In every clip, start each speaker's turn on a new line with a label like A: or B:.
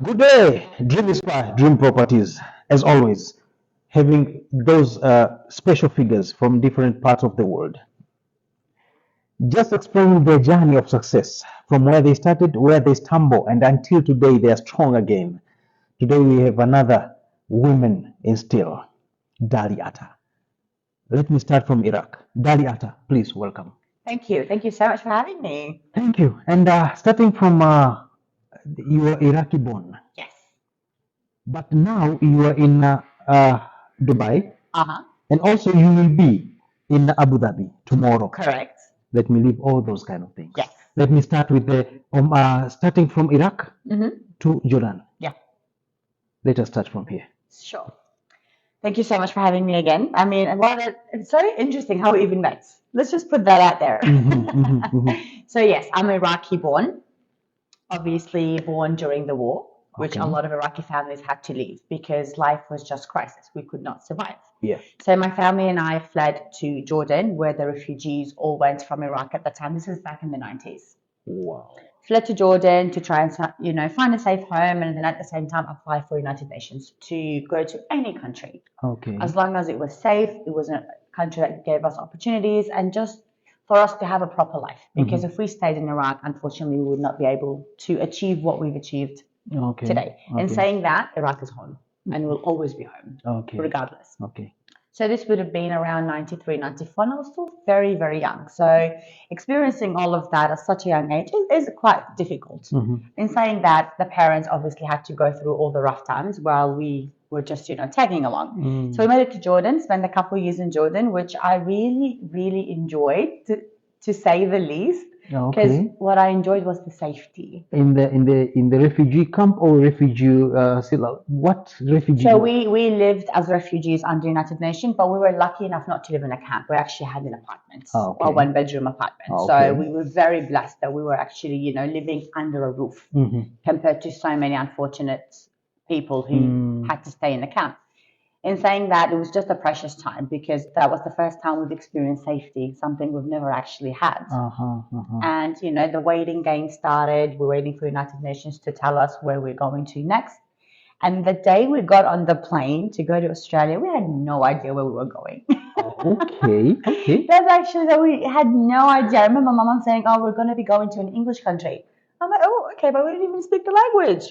A: Good day, Dream Inspire, Dream Properties. As always, having those special figures from different parts of the world, just explaining their journey of success from where they started, where they stumble, and until today they are strong again. Today we have another woman in steel, Dali Ata. Let me start from Iraq. Dali Ata, please welcome.
B: Thank you. Thank you so much for having me.
A: Thank you. And starting from you were Iraqi born,
B: Yes.
A: but now you are in Dubai,
B: Uh-huh.
A: and also you will be in Abu Dhabi tomorrow.
B: Correct.
A: Let me leave all those kind of things.
B: Yes.
A: Let me start with the starting from Iraq
B: Mm-hmm.
A: to Jordan.
B: Yeah.
A: Let us start from here.
B: Sure. Thank you so much for having me again. I mean, it's so interesting how we even met. Let's just put that out there. So yes, I'm Iraqi born, obviously born during the war, which
A: Okay.
B: a lot of Iraqi families had to leave because life was just crisis. We could not survive.
A: Yeah.
B: So my family and I fled to Jordan, where the refugees all went from Iraq at the time. This is back in the 90s.
A: Wow.
B: Fled to Jordan to try and find a safe home, and then at the same time apply for United Nations to go to any country.
A: Okay.
B: As long as it was safe, it was a country that gave us opportunities and just for us to have a proper life. Because if we stayed in Iraq, unfortunately, we would not be able to achieve what we've achieved today. In saying that, Iraq is home and will always be home, regardless.
A: Okay.
B: So this would have been around 93, 94, and I was still very, very young. So experiencing all of that at such a young age is quite difficult. In saying that, the parents obviously had to go through all the rough times while we were just, tagging along. So we made it to Jordan, spent a couple of years in Jordan, which I really, really enjoyed, to say the least. Because what I enjoyed was the safety.
A: In the refugee camp or refugee what refugee?
B: So we lived as refugees under United Nations, but we were lucky enough not to live in a camp. We actually had an apartment, a one-bedroom apartment. So we were very blessed that we were actually, living under a roof compared to so many unfortunate people who had to stay in the camp. In saying that, it was just a precious time because that was the first time we've experienced safety, something we've never actually had. And, the waiting game started. We're waiting for United Nations to tell us where we're going to next. And the day we got on the plane to go to Australia, we had no idea where we were going.
A: Okay.
B: That's actually that we had no idea. I remember my mom saying, "Oh, we're going to be going to an English country." I'm like, "Oh, okay, but we didn't even speak the language."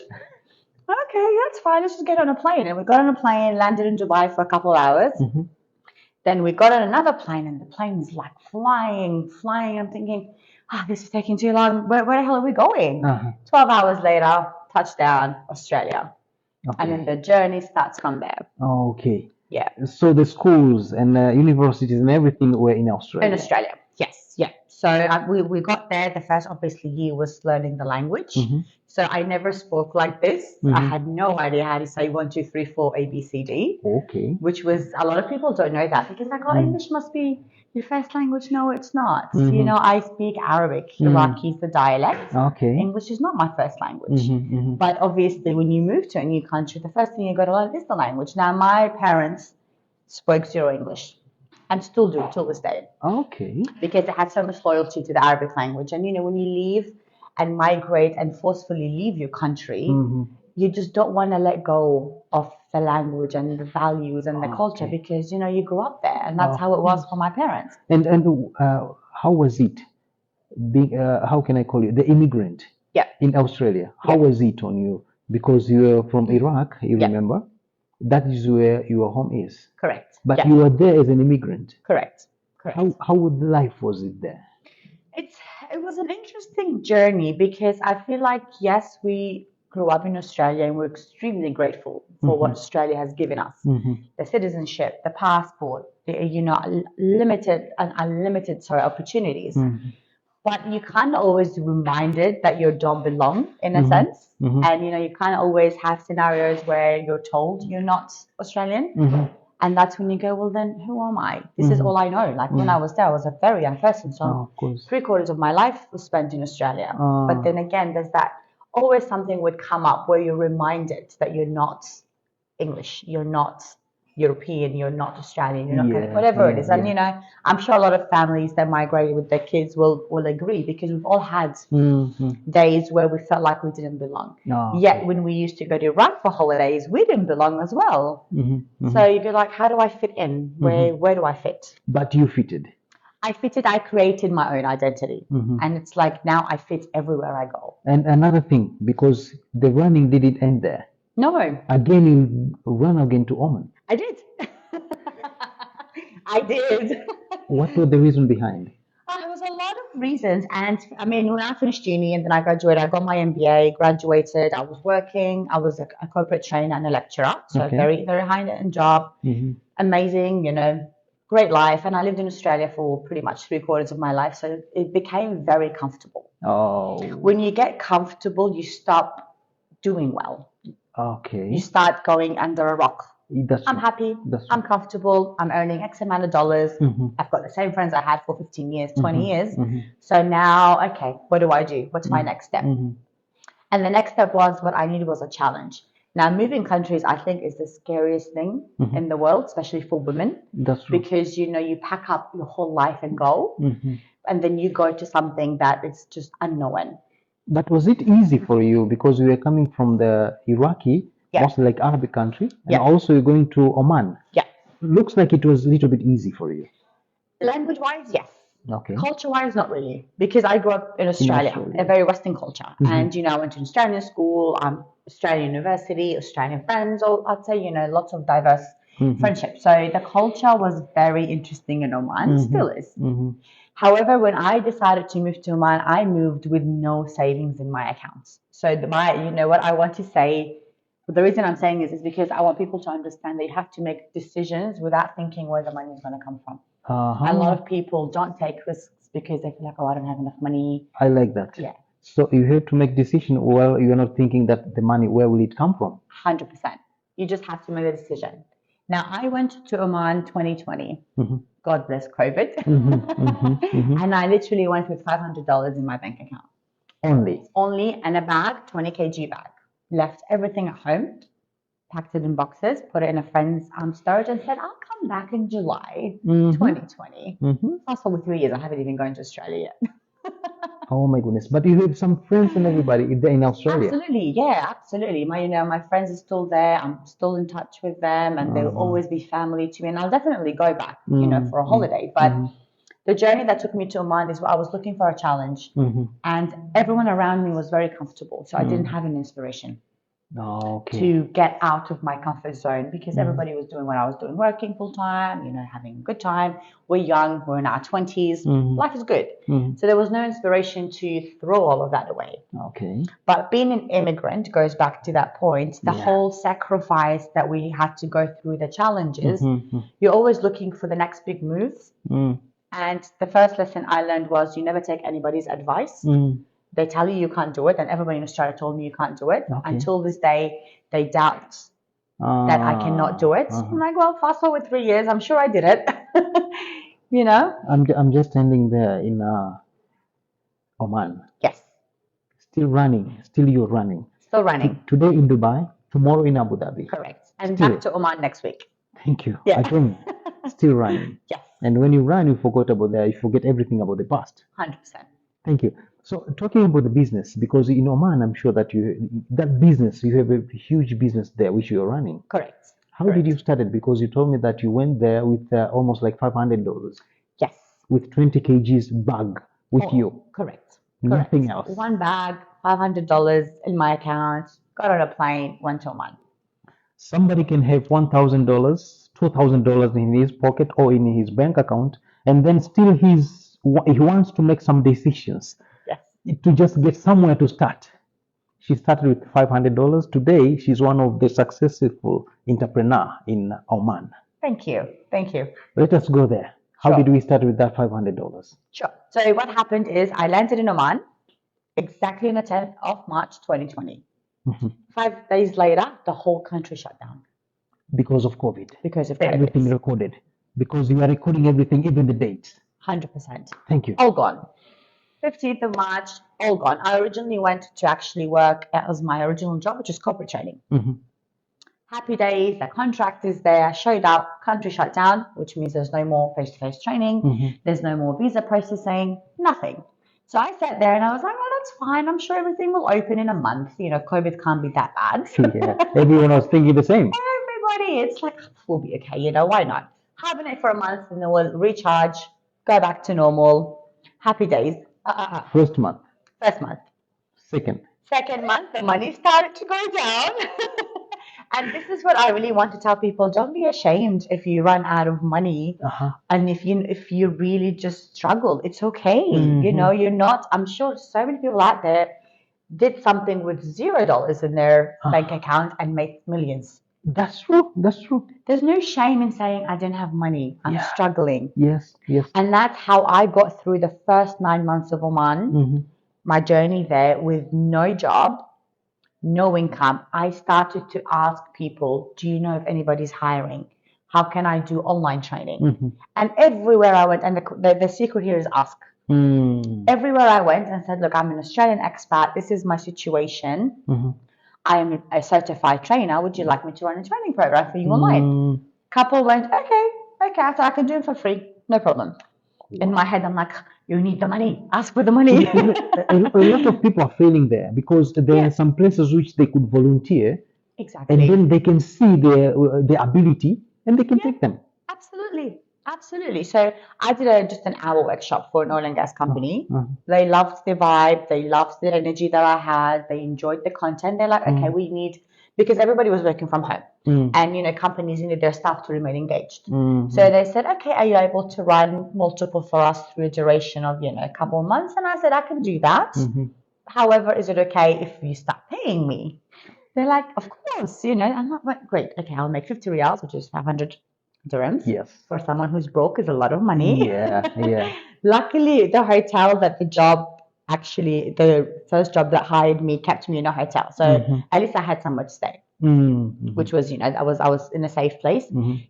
B: Okay, that's fine. Let's just get on a plane. And we got on a plane, landed in Dubai for a couple of hours. Then we got on another plane, and the plane is like flying. I'm thinking, this is taking too long. Where the hell are we going? 12 hours later, touchdown, Australia. And then the journey starts from there.
A: Okay.
B: Yeah.
A: So the schools and universities and everything were in Australia.
B: In Australia, yes, yeah. So we got there. The first obviously year was learning the language. So I never spoke like this. I had no idea how to say 1, 2, 3, 4, A, B, C, D.
A: Okay.
B: Which was, a lot of people don't know that because like, English must be your first language. No, it's not. I speak Arabic. Iraqi is the dialect.
A: Okay.
B: English is not my first language. But obviously when you move to a new country, the first thing you got to learn is the language. Now my parents spoke zero English and still do till this day.
A: Okay.
B: Because they had so much loyalty to the Arabic language. And when you leave and migrate and forcefully leave your country, you just don't want to let go of the language and the values and the culture because, you grew up there. And that's how it was for my parents.
A: And how was it being, how can I call you, the immigrant in Australia? How was it on you? Because you were from Iraq, you remember? That is where your home is.
B: Correct.
A: But you were there as an immigrant.
B: Correct.
A: How life was it there?
B: It was an interesting journey because I feel like, yes, we grew up in Australia and we're extremely grateful for what Australia has given us. The citizenship, the passport, unlimited opportunities. But you kind of always reminded that you don't belong in a sense. And, you kind of always have scenarios where you're told you're not Australian. And that's when you go, well, then who am I? This is all I know. Like when I was there, I was a very young person. So 3/4 of my life was spent in Australia. But then again, there's that always something would come up where you're reminded that you're not English. You're not European, you're not Australian, you're not whatever it is. And I'm sure a lot of families that migrated with their kids will agree, because we've all had days where we felt like we didn't belong. Yet when we used to go to Iraq for holidays, we didn't belong as well. So you're like, how do I fit in? Where do I fit?
A: But you fitted.
B: I fitted. I created my own identity, and it's like now I fit everywhere I go.
A: And another thing, because the running didn't end there.
B: No.
A: Again, you run again to Oman.
B: I did. I did.
A: What was the reason behind?
B: There was a lot of reasons. And I mean, when I finished uni and then I graduated, I got my MBA, graduated, I was working, I was a corporate trainer and a lecturer. So very, very high-end job, amazing, great life. And I lived in Australia for pretty much 3/4 of my life. So it became very comfortable.
A: Oh.
B: When you get comfortable, you stop doing well.
A: Okay.
B: You start going under a rock. I'm happy. I'm comfortable. I'm earning X amount of dollars. I've got the same friends I had for 15 years, 20 years. So now, okay, what do I do? What's my next step? And the next step was, what I needed was a challenge. Now, moving countries, I think, is the scariest thing in the world, especially for women.
A: That's true.
B: Because, you pack up your whole life and go, and then you go to something that is just unknown.
A: But was it easy for you, because you were coming from the Iraqi, mostly like Arabic country, and also you're going to Oman?
B: Yeah.
A: Looks like it was a little bit easy for you.
B: Language-wise, yes.
A: Okay.
B: Culture-wise, not really, because I grew up in Australia, a very Western culture. And, I went to Australian school, Australian university, Australian friends, or I'd say, lots of diverse friendships. So the culture was very interesting in Oman, still is. However, when I decided to move to Oman, I moved with no savings in my accounts. So what I want to say, the reason I'm saying this is because I want people to understand that you have to make decisions without thinking where the money is going to come from. A lot of people don't take risks because they feel like, I don't have enough money.
A: I like that.
B: Yeah.
A: So you have to make decision while you're not thinking that the money, where will it come from?
B: 100%. You just have to make a decision. Now, I went to Oman 2020. God bless COVID. And I literally went with $500 in my bank account. Only, and a bag, 20 kg bag. Left everything at home, packed it in boxes, put it in a friend's storage, and said, I'll come back in July 2020. Fast forward 3 years, I haven't even gone to Australia yet.
A: Oh my goodness! But you have some friends and everybody there in Australia.
B: Absolutely, yeah, absolutely. My friends are still there. I'm still in touch with them, and they'll always be family to me. And I'll definitely go back, for a holiday. But the journey that took me to Oman is where I was looking for a challenge, and everyone around me was very comfortable, so I didn't have an inspiration. To get out of my comfort zone, because everybody was doing what I was doing, working full time, having a good time. We're young, we're in our 20s, life is good. So there was no inspiration to throw all of that away. But being an immigrant goes back to that point, the whole sacrifice that we had to go through, the challenges, you're always looking for the next big move. And the first lesson I learned was, you never take anybody's advice. They tell you can't do it, and everybody in Australia told me you can't do it. Until this day, they doubt that I cannot do it. I'm like, well, fast forward 3 years, I'm sure I did it.
A: I'm just standing there in Oman.
B: Yes.
A: Still running. Still you're running.
B: Still running.
A: Today in Dubai, tomorrow in Abu Dhabi.
B: Correct. And back to Oman next week.
A: Thank you. Yeah. Again, still running.
B: Yes.
A: And when you run, you forget about that. You forget everything about the past.
B: 100%.
A: Thank you. So talking about the business, because in Oman, I'm sure that you have a huge business there which you're running.
B: Correct.
A: How did you start it? Because you told me that you went there with almost like $500.
B: Yes.
A: With 20 kgs bag with you.
B: Correct.
A: Nothing else.
B: One bag, $500 in my account, got on a plane, went to Oman.
A: Somebody can have $1,000, $2,000 in his pocket or in his bank account, and then still he wants to make some decisions. To just get somewhere to start. She started with $500. Today, she's one of the successful entrepreneur in Oman.
B: Thank you. Thank you.
A: Let us go there. How did we start with that $500?
B: Sure. So what happened is I landed in Oman exactly on the 10th of March, 2020. 5 days later, the whole country shut down.
A: Because of COVID.
B: Because of COVID.
A: Everything recorded. Because you are recording everything, even the dates.
B: 100%.
A: Thank you.
B: All gone. 15th of March, all gone. I originally went to actually work as my original job, which is corporate training. Happy days, the contract is there, showed up, country shut down, which means there's no more face-to-face training, there's no more visa processing, nothing. So I sat there and I was like, oh, that's fine. I'm sure everything will open in a month. You know, COVID can't be that bad.
A: Yeah, everyone was thinking the same.
B: Everybody, it's like, we'll be okay, you know, why not? Hibernate for a month and then we'll recharge, go back to normal. Happy days.
A: First month.
B: First month.
A: Second
B: month, the money started to go down. And this is what I really want to tell people. Don't be ashamed if you run out of money. And if you really just struggle, it's okay. You know, you're not, I'm sure so many people out there did something with $0 in their bank account and made millions.
A: That's true. That's true.
B: There's no shame in saying I didn't have money. I'm struggling.
A: Yes.
B: And that's how I got through the first 9 months of Oman, my journey there with no job, no income. I started to ask people, do you know if anybody's hiring? How can I do online training? And everywhere I went, and the secret here is ask. Everywhere I went and said, look, I'm an Australian expat. This is my situation. I am a certified trainer. Would you like me to run a training program for you online? Couple went, okay, I thought I can do it for free. No problem. In my head, I'm like, you need the money. Ask for the money.
A: A lot of people are failing there because there are some places which they could volunteer.
B: Exactly.
A: And then they can see their ability and they can take them.
B: Absolutely. So I did just an hour workshop for an oil and gas company. They loved the vibe. They loved the energy that I had. They enjoyed the content. They're like, okay, we need, because everybody was working from home. And, you know, companies needed their staff to remain engaged. So they said, okay, are you able to run multiple for us through a duration of, you know, a couple of months? And I said, I can do that. However, is it okay if you start paying me? They're like, of course, you know. I'm like, great. Okay, I'll make 50 riyals, which is 500 dirhams.
A: Yes.
B: For someone who's broke is a lot of money.
A: Yeah.
B: Luckily, the hotel that the first job that hired me kept me in a hotel. So at least I had somewhere to stay. Which was, you know, I was in a safe place.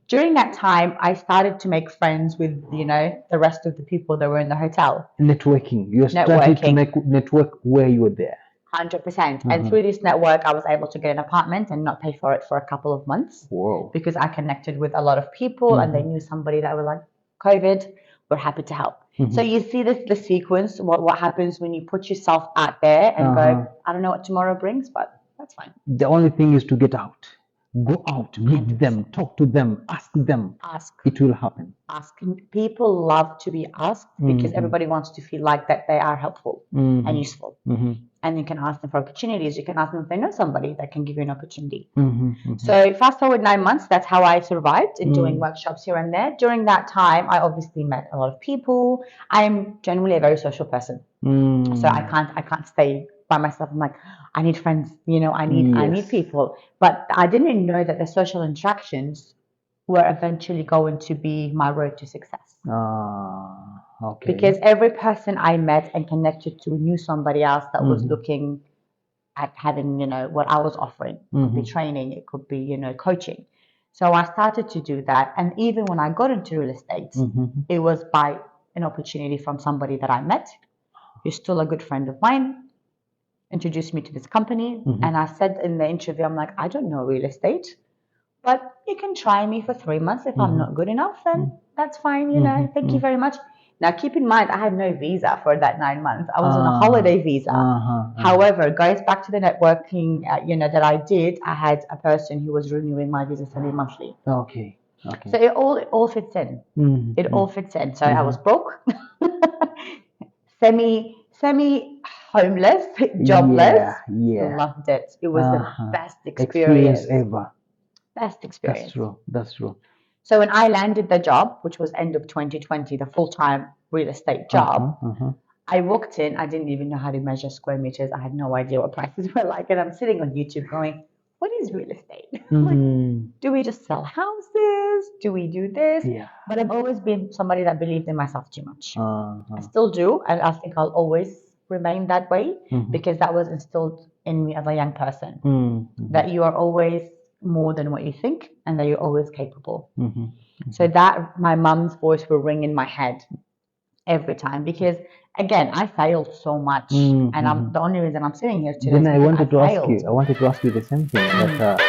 B: During that time, I started to make friends with, you know, the rest of the people that were in the hotel.
A: Networking. You started to network where you were there.
B: 100%. And through this network, I was able to get an apartment and not pay for it for a couple of months.
A: Whoa.
B: Because I connected with a lot of people and they knew somebody that was like, COVID, we're happy to help. So you see the sequence, what happens when you put yourself out there and go, I don't know what tomorrow brings, but that's fine.
A: The only thing is to get out. Go out, meet them, talk to them, ask them. It will happen.
B: People love to be asked because everybody wants to feel like that they are helpful and useful. And you can ask them for opportunities. You can ask them if they know somebody that can give you an opportunity. So fast forward 9 months, that's how I survived in doing workshops here and there. During that time, I obviously met a lot of people. I'm generally a very social person. So I can't stay by myself. I'm like, I need friends, you know, I need people. But I didn't know that the social interactions were eventually going to be my road to success.
A: Okay.
B: Because every person I met and connected to knew somebody else that was looking at having, you know, what I was offering. It could be training, it could be, you know, coaching. So I started to do that. And even when I got into real estate, it was by an opportunity from somebody that I met, who's still a good friend of mine, introduced me to this company. And I said in the interview, I'm like, I don't know real estate, but you can try me for 3 months. If I'm not good enough, then that's fine, you know, thank you very much. Now, keep in mind, I had no visa for that 9 months. I was on a holiday visa. However, goes back to the networking, you know, that I did. I had a person who was renewing my visa semi-monthly.
A: Okay.
B: So it all fits in. It all fits in. So I was broke, semi homeless, jobless. Loved it. It was the best experience
A: ever.
B: Best experience.
A: That's true.
B: So when I landed the job, which was end of 2020, the full-time real estate job, I walked in. I didn't even know how to measure square meters. I had no idea what prices were like. And I'm sitting on YouTube going, what is real estate? Like, do we just sell houses? Do we do this? But I've always been somebody that believed in myself too much. I still do. And I think I'll always remain that way because that was instilled in me as a young person, that you are always more than what you think and that you're always capable. So that my mom's voice will ring in my head every time because, again, I failed so much. And I'm the only reason I'm sitting here today.
A: Then I wanted to ask you the same thing. That